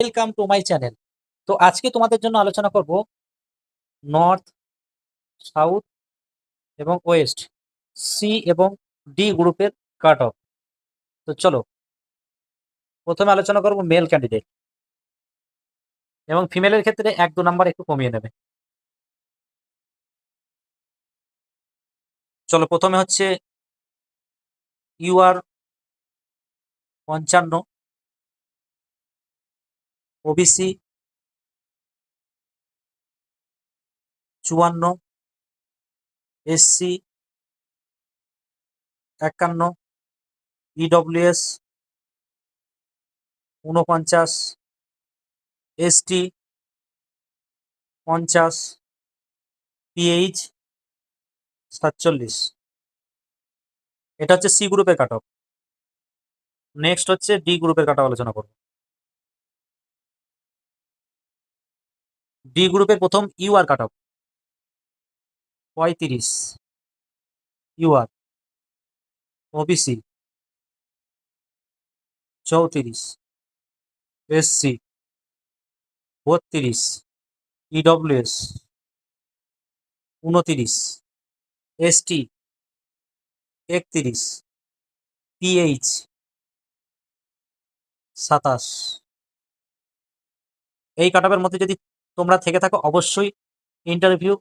Welcome to my channel. তো আজকে তোমাদের জন্য আলোচনা করব নর্থ, সাউথ এবং ওয়েস্ট, সি এবং ডি গ্রুপের কাট অফ। তো চলো প্রথমে আলোচনা করব মেল ক্যান্ডিডেট, এবং ফিমেলের ক্ষেত্রে 1-2 নাম্বার একটু কমিয়ে নেবে। চলো প্রথমে হচ্ছে UR 55, OBC 54, SC 51, EWS 49, ST 50, PH 47। এটা হচ্ছে সি গ্রুপের কাট অফ। নেক্সট হচ্ছে ডি গ্রুপের কাট অফ আলোচনা করব। ডি গ্রুপের প্রথম UR cut off 35, UR, OBC 34, SC 32, EWS 29, ST 31, PH 27। এই কাট অফের মধ্যে যদি তোমরা থেকে থাকো অবশ্যই ইন্টারভিউ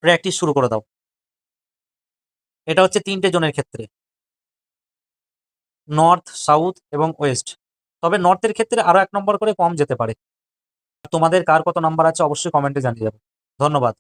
প্র্যাকটিস শুরু করে দাও। এটা হচ্ছে 3টে জোনের ক্ষেত্রে, নর্থ, সাউথ এবং ওয়েস্ট। তবে নর্থের ক্ষেত্রে আরও 1 নম্বর করে কম যেতে পারে। তোমাদের কার কত নাম্বার আছে অবশ্যই কমেন্টে জানিয়ে যাবে। ধন্যবাদ।